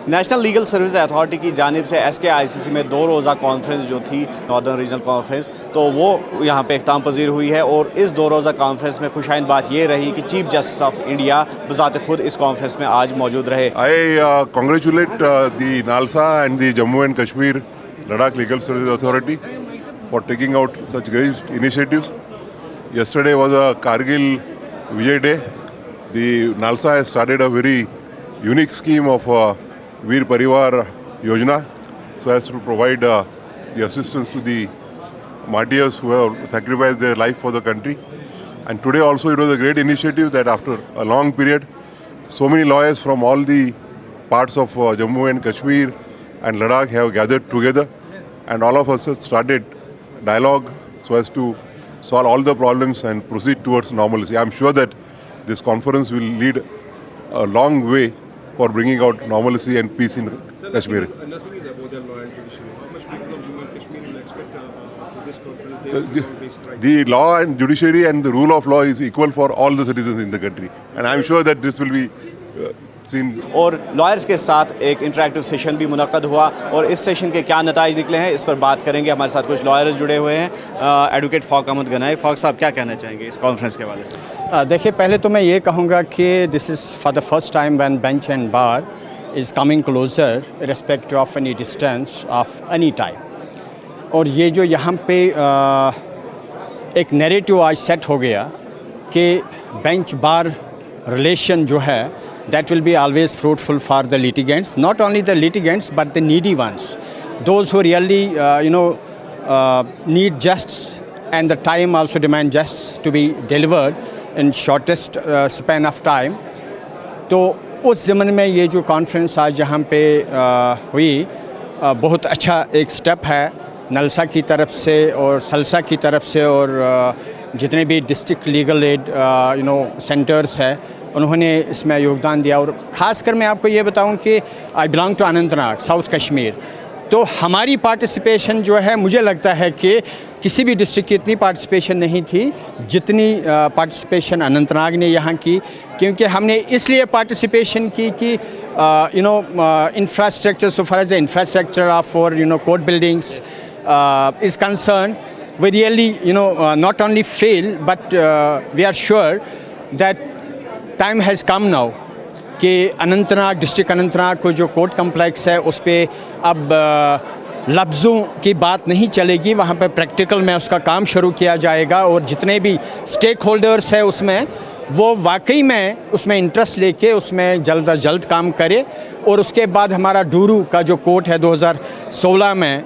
National legal service authority की जानिब से SKICC में 2 रोज़ा कॉन्फ्रेंस जो थी नॉर्दर्न रीजनल कॉन्फ्रेंस, तो वो यहाँ पे इख्ताम पजीर हुई है। और इस 2 रोज़ा कॉन्फ्रेंस में खुशाइंद बात ये रही कि चीफ जस्टिस ऑफ इंडिया बज़ात खुद इस कॉन्फ्रेंस में आज मौजूद रहे। I congratulate the NALSA and the Jammu and Kashmir Ladakh Legal Services Authority for taking out such great initiatives. Yesterday was a Kargil Vijay Day. The NALSA has started a very unique scheme of Veer Parivar Yojana, so as to provide the assistance to the martyrs who have sacrificed their life for the country. And today also it was a great initiative that after a long period, so many lawyers from all the parts of Jammu and Kashmir and Ladakh have gathered together, and all of us have started dialogue so as to solve all the problems and proceed towards normalcy. I am sure that this conference will lead a long way for bringing out normalcy and peace in Kashmir. Nothing is above the law and judiciary. How much people of Jammu and Kashmir will expect this conference? They will resolve basic rights. The law and judiciary and the rule of law is equal for all the citizens in the country, and I am sure that this will be seen. और lawyers के साथ एक interactive session भी मुनक्कद हुआ, और इस session के क्या नताइज निकले हैं इस पर बात करेंगे। हमारे साथ कुछ लॉयर्स जुड़े हुए हैं। एडवोकेट फ़ारूक अहमद गनाई, फ़ारूक साहब क्या कहना चाहेंगे इस कॉन्फ्रेंस के हवाले से? देखिए, पहले तो मैं ये कहूँगा कि this is for the first time when bench and bar is coming closer respective of any distance of any time. और ये जो यहाँ पे एक नैरेटिव आज सेट हो गया कि बेंच बार रिलेशन जो है that will be always fruitful for the litigants, not only the litigants but the needy ones, those who really need justice, and the time also demand justice to be delivered in shortest span of time. तो उस ज़माने में ये जो conference आज यहाँ पे हुई, बहुत अच्छा एक स्टेप है नलसा की तरफ से और सलसा की तरफ से, और जितने भी डिस्ट्रिक्ट लीगल एड सेंटर्स है उन्होंने इसमें योगदान दिया। और ख़ासकर मैं आपको ये बताऊं कि I belong to Anantnag, south Kashmir, तो हमारी पार्टिसिपेशन जो है, मुझे लगता है कि किसी भी डिस्ट्रिक्ट की इतनी पार्टिसिपेशन नहीं थी जितनी पार्टिसिपेशन अनंतनाग ने यहाँ की। क्योंकि हमने इसलिए पार्टिसिपेशन की कि infrastructure, so far as the infrastructure of for court buildings is concern, we really not only fail but we are sure that time has come now कि अनंतनाग, डिस्ट्रिक्ट अनंतनाग को जो कोर्ट कम्प्लेक्स है उस पर अब लफ्ज़ों की बात नहीं चलेगी, वहाँ पे प्रैक्टिकल में उसका काम शुरू किया जाएगा। और जितने भी स्टेक होल्डर्स है उसमें, वो वाकई में उसमें इंटरेस्ट लेके उसमें जल्द अज जल्द काम करे। और उसके बाद हमारा डूरू का जो कोर्ट है 2016 में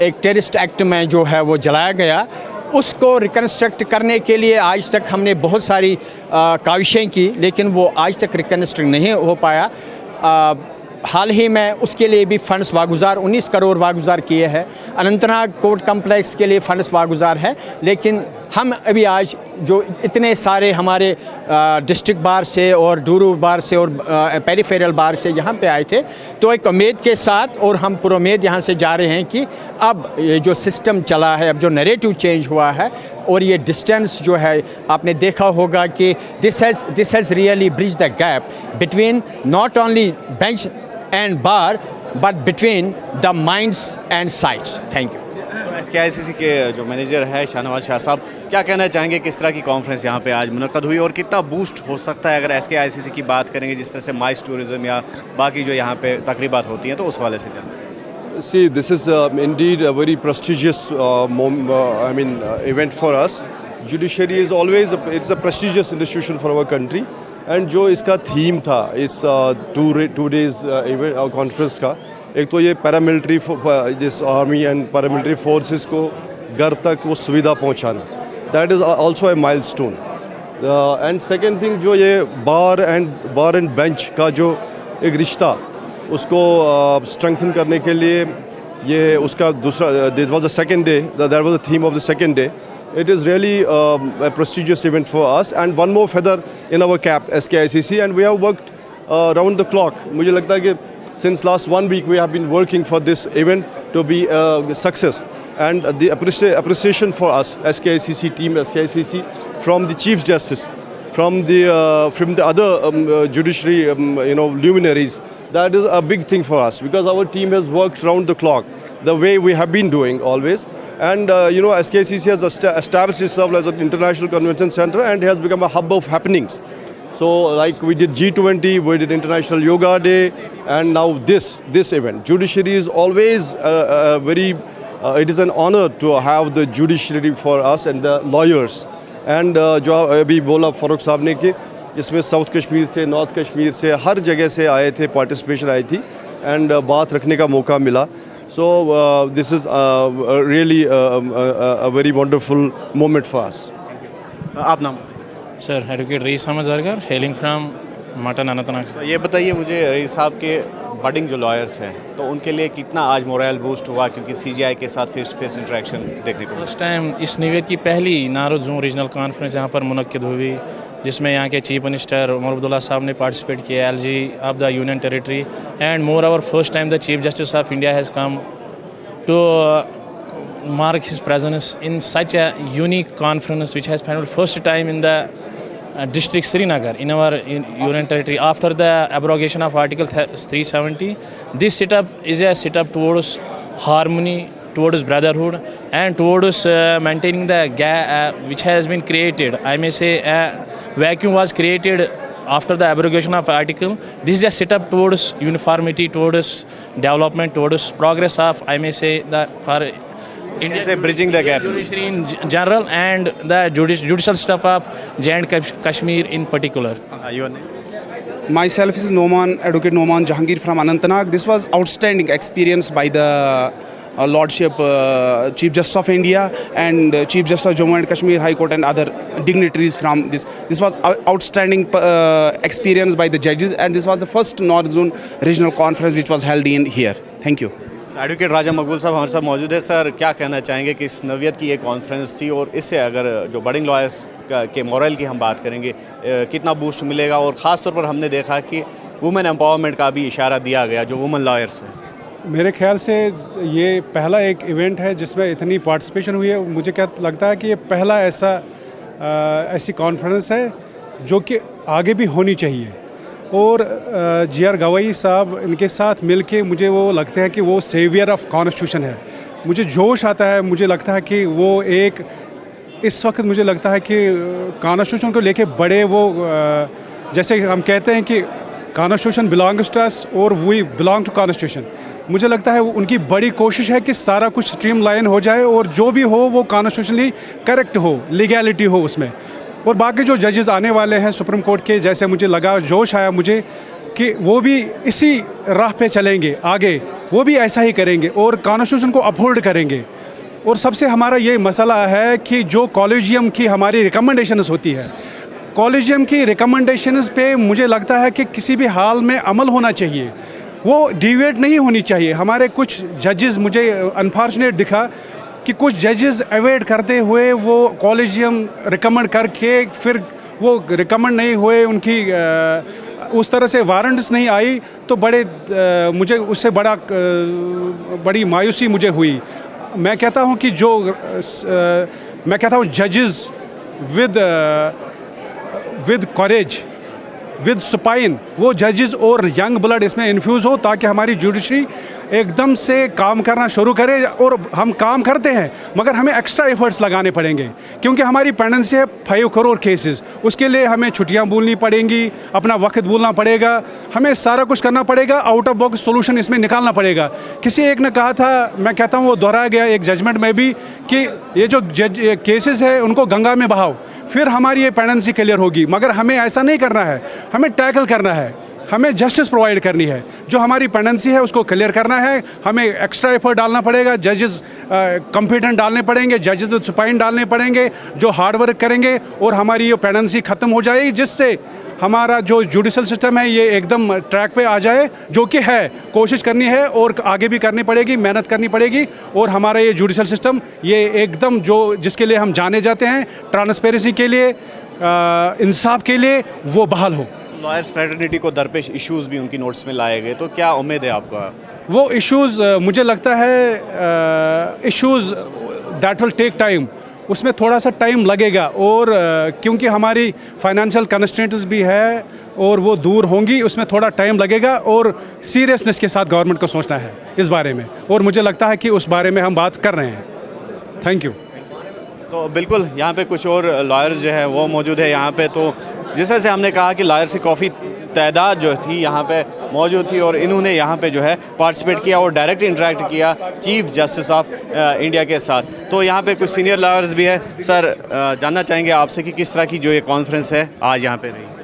एक टेररिस्ट एक्ट में जो है वो जलाया गया, उसको रिकन्स्ट्रक्ट करने के लिए आज तक हमने बहुत सारी काविशें की, लेकिन वो आज तक रिकन्स्ट्रक्ट नहीं हो पाया। हाल ही में उसके लिए भी फ़ंड्स वागुज़ार 19 करोड़ वागुज़ार किए हैं। अनंतनाग कोर्ट कम्प्लेक्स के लिए फ़ंड्स वागुज़ार है, लेकिन हम अभी आज जो इतने सारे हमारे डिस्ट्रिक्ट बार से और डूरू बार से और पेरिफेरल बार से यहाँ पे आए थे, तो एक उम्मीद के साथ, और हम पुरुम्मीद यहाँ से जा रहे हैं कि अब ये जो सिस्टम चला है, अब जो नैरेटिव चेंज हुआ है, और ये डिस्टेंस जो है आपने देखा होगा कि this has really bridge the gap between not only bench and bar but between the minds and sites. Thank you. SKICC के जो मैनेजर है शाहनवाज शाह साहब, क्या कहना चाहेंगे किस तरह की कॉन्फ्रेंस यहाँ पे आज मुनक्कद हुई, और कितना बूस्ट हो सकता है अगर SKICC की बात करेंगे, जिस तरह से माइस टूरिज़म या बाकी जो यहाँ पे तकरीबात होती हैं, तो उस वाले से क्या? See, this is indeed a very prestigious event for us. Judiciary is always it's a prestigious institution for our country, and जो इसका थीम था इस 2 days event कॉन्फ्रेंस का, एक तो ये पैरामिलिट्री जिस आर्मी एंड पैरामिलिट्री फोर्सेस को घर तक वो सुविधा पहुंचाना, that is also a milestone. And second thing, जो ये बार एंड बेंच का जो एक रिश्ता, उसको स्ट्रेंथन करने के लिए ये उसका दूसरा, this was the second day, that was the theme of the second day. It is really a prestigious event for us, and one more feather in our cap, SKICC, and we have worked round the clock. मुझे लगता है कि since last 1 week we have been working for this event to be a success, and the appreciation for us, SKICC team, SKICC, from the Chief Justice, from the other judiciary luminaries, that is a big thing for us because our team has worked round the clock the way we have been doing always. And SKCC has established itself as an international convention center and has become a hub of happenings. So like we did G20, we did International Yoga Day, and now this event. Judiciary is always it is an honor to have the judiciary for us and the lawyers. And जो अभी बोला फारूक साहब ने कि इसमें south Kashmir से, north Kashmir से, हर जगह से आए थे, पार्टिसिपेशन आई थी एंड बात रखने का मौका मिला. So this is really a very wonderful moment for us. आप नाम sir advocate Rais Ahmad Zargar hailing from Mattan Anantnag से. ये बताइए मुझे रईस साहब के बडिंग जो लॉयर्स हैं तो उनके लिए कितना आज मोरल बूस्ट हुआ क्योंकि सीजीआई के साथ फेस टू फेस इंटरेक्शन देखने को मिला. फर्स्ट टाइम इस निवेद की पहली नारोज जोन रीजनल कॉन्फ्रेंस यहाँ पर मुनक्किद हुई जिसमें यहाँ के चीफ मिनिस्टर उमर अब्दुल्ला साहब ने पार्टिसिपेट किया, LG of the union territory, and moreover first time the chief justice of India has come to mark his presence in such a unique conference which has happened first time in the district Srinagar in our union territory after the abrogation of Article 370. This setup is a setup towards harmony, towards brotherhood, and towards maintaining the gap which has been created. I may say a vacuum was created after the abrogation of article. This is a setup towards uniformity, towards development, towards progress of, I may say, for India, say bridging the gaps. Judiciary in general and the judicial stuff of J&K Kashmir in particular. Your name? Myself is Noman, Advocate Noman Jahangir from Anantnag. This was outstanding experience by the Lordship Chief Justice of India and Chief Justice of Jammu and Kashmir High Court and other dignitaries from this. This was outstanding experience by the judges, and this was the first North Zone Regional Conference which was held in here. Thank you. Advocate Raja Maqbool Sahab हमारे साथ मौजूद है. Sir क्या कहना चाहेंगे कि इस नवियत की एक कॉन्फ्रेंस थी और इससे अगर जो बडिंग लॉयर्स के मोरल की हम बात करेंगे कितना बूस्ट मिलेगा, और ख़ास तौर पर हमने देखा कि वुमेन एम्पावरमेंट का भी इशारा दिया गया जो वुमेन लॉयर्स हैं. मेरे ख्याल से ये पहला एक इवेंट है जिसमें इतनी पार्टिसिपेशन हुई है. मुझे क्या लगता है कि ये पहला ऐसी कॉन्फ्रेंस है जो कि आगे भी होनी चाहिए. और जी.आर. गवई साहब इनके साथ मिलके मुझे वो लगते हैं कि वो सेवियर ऑफ कॉन्स्टिट्यूशन है. मुझे जोश आता है, मुझे लगता है कि वो एक इस वक्त मुझे लगता है कि कॉन्स्टिट्यूशन को लेके बड़े वो जैसे हम कहते हैं कि कॉन्स्टिट्यूशन बिलोंग्स टू अस और वी बिलोंग टू कॉन्स्टिट्यूशन. मुझे लगता है उनकी बड़ी कोशिश है कि सारा कुछ स्ट्रीमलाइन हो जाए और जो भी हो वो कॉन्स्टिट्यूशनली करेक्ट हो, लीगैलिटी हो उसमें. और बाकी जो जजेस आने वाले हैं सुप्रीम कोर्ट के, जैसे मुझे लगा जोश आया मुझे कि वो भी इसी राह पे चलेंगे आगे, वो भी ऐसा ही करेंगे और कॉन्स्टिट्यूशन को अपहोल्ड करेंगे. और सबसे हमारा ये मसला है कि जो कॉलेजियम की हमारी रिकमेंडेशंस होती है, कॉलेजियम की रिकमेंडेशंस पे मुझे लगता है कि किसी भी हाल में अमल होना चाहिए, वो डिविएट नहीं होनी चाहिए. हमारे कुछ जजेस मुझे अनफॉर्चुनेट दिखा कि कुछ जजेस अवॉइड करते हुए वो कॉलेजियम रिकमेंड करके फिर वो रिकमेंड नहीं हुए, उनकी उस तरह से वारंट्स नहीं आई, तो मुझे उससे बड़ी मायूसी मुझे हुई. मैं कहता हूँ कि मैं कहता हूँ जजेस विद करेज, विद स्पाइन, वो जजेस और यंग ब्लड इसमें इन्फ्यूज़ हो ताकि हमारी जुडिशरी एकदम से काम करना शुरू करे. और हम काम करते हैं मगर हमें एक्स्ट्रा एफर्ट्स लगाने पड़ेंगे क्योंकि हमारी पेंडेंसी है 5 करोड़ केसेस. उसके लिए हमें छुट्टियां बोलनी पड़ेंगी, अपना वक्त बोलना पड़ेगा, हमें सारा कुछ करना पड़ेगा, आउट ऑफ बॉक्स सोल्यूशन इसमें निकालना पड़ेगा. किसी एक ने कहा था, मैं कहता हूँ वो दोहराया गया एक जजमेंट में भी, कि ये जो केसेस है उनको गंगा में बहाओ फिर हमारी ये पेंडेंसी क्लियर होगी. मगर हमें ऐसा नहीं करना है, हमें टैकल करना है, हमें जस्टिस प्रोवाइड करनी है. जो हमारी पेंडेंसी है उसको क्लियर करना है, हमें एक्स्ट्रा एफर्ट डालना पड़ेगा, जजेस कॉम्पिटेंट डालने पड़ेंगे, जजेस सुपाइन डालने पड़ेंगे जो हार्ड वर्क करेंगे और हमारी ये पेंडेंसी ख़त्म हो जाएगी, जिससे हमारा जो जुडिशल सिस्टम है ये एकदम ट्रैक पे आ जाए, जो कि है. कोशिश करनी है और आगे भी करनी पड़ेगी, मेहनत करनी पड़ेगी, और हमारा ये जुडिशल सिस्टम ये एकदम जो जिसके लिए हम जाने जाते हैं, ट्रांसपेरेंसी के लिए, इंसाफ के लिए, वो बहाल हो. लॉयर्स फ्रेटर्निटी को दरपेश इश्यूज़ भी उनकी नोट्स में लाए गए, तो क्या उम्मीद है आपका? वो इश्यूज़ मुझे लगता है issues that will take time. उसमें थोड़ा सा टाइम लगेगा और क्योंकि हमारी फाइनेंशियल कंस्ट्रेंट्स भी है और वो दूर होंगी, उसमें थोड़ा टाइम लगेगा और सीरियसनेस के साथ गवर्नमेंट को सोचना है इस बारे में, और मुझे लगता है कि उस बारे में हम बात कर रहे हैं। Thank you. तो बिल्कुल यहाँ पे कुछ और लॉयर्स जो है वो मौजूद है यहाँ पे। तो जिस तरह से हमने कहा कि लॉयर्स की काफ़ी तादाद जो थी यहाँ पे मौजूद थी और इन्होंने यहाँ पे जो है पार्टिसिपेट किया और डायरेक्ट इंटरेक्ट किया चीफ जस्टिस ऑफ इंडिया के साथ। तो यहाँ पे कुछ सीनियर लॉयर्स भी है। सर, जानना चाहेंगे आपसे कि किस तरह की जो ये कॉन्फ्रेंस है आज यहाँ पे रही।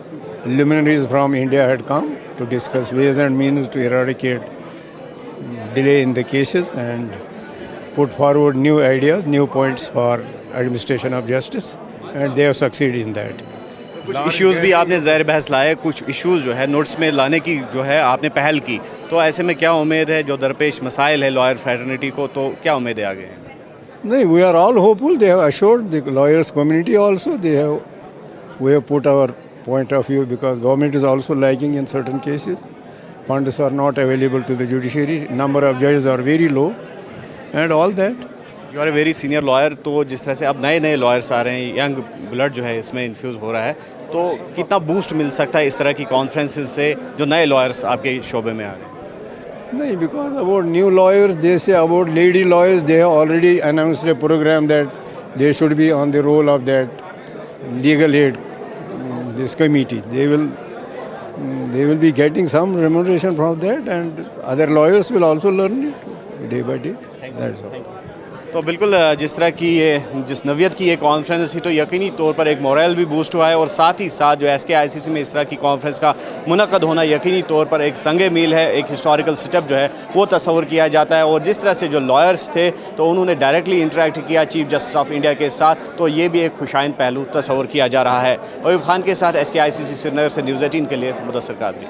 Luminaries from India had come to discuss ways and means to eradicate delay in the cases and put forward new ideas, new points for administration of justice, and they have succeeded in that. कुछ issues भी आपने ज़ाहिर बहस लाए, कुछ issues जो है notes में लाने की जो है आपने पहल की, तो ऐसे में क्या उम्मीद है जो दरपेश मसाइल है लॉयर फ्रेटर्निटी को, तो क्या उम्मीद है आगे? No, we are all hopeful. They have assured the lawyers community also. We have put our point of view because government is also lagging in certain cases. Funds are not available to the judiciary. Number of judges are very low, and all that. You are a very senior lawyer, तो जिस तरह से अब नए नए lawyers आ रहे हैं, young blood जो है इसमें इन्फ्यूज़ हो रहा है, तो कितना बूस्ट मिल सकता है इस तरह की कॉन्फ्रेंसेस से जो नए लॉयर्स आपके शोबे में आ रहे हैं? No, because about new lawyers, they say about lady lawyers, they have already announced a program that they should be on the roll of that legal aid, this committee. They will be getting some remuneration from that, and other lawyers will also learn it day by day. That's all. तो बिल्कुल जिस तरह की ये जिस नवियत की ये conference थी, तो यकीनी तौर पर एक मोरल भी बूस्ट हुआ है और साथ ही साथ जो SKICC में इस तरह की कॉन्फ्रेंस का मुनक़द होना यकीनी तौर पर एक संगे मील है, एक हिस्टोरिकल स्टेप जो है वो तस्वर किया जाता है। और जिस तरह से जो लॉयर्स थे तो उन्होंने डायरेक्टली इंटरेक्ट किया चीफ जस्टिस ऑफ इंडिया के साथ, तो ये भी एक खुशाइन पहलू तस्वर किया जा रहा है। अयूब खान के साथ SKICC श्रीनगर से न्यूज़ 18 के लिए मुदस्सर कादरी।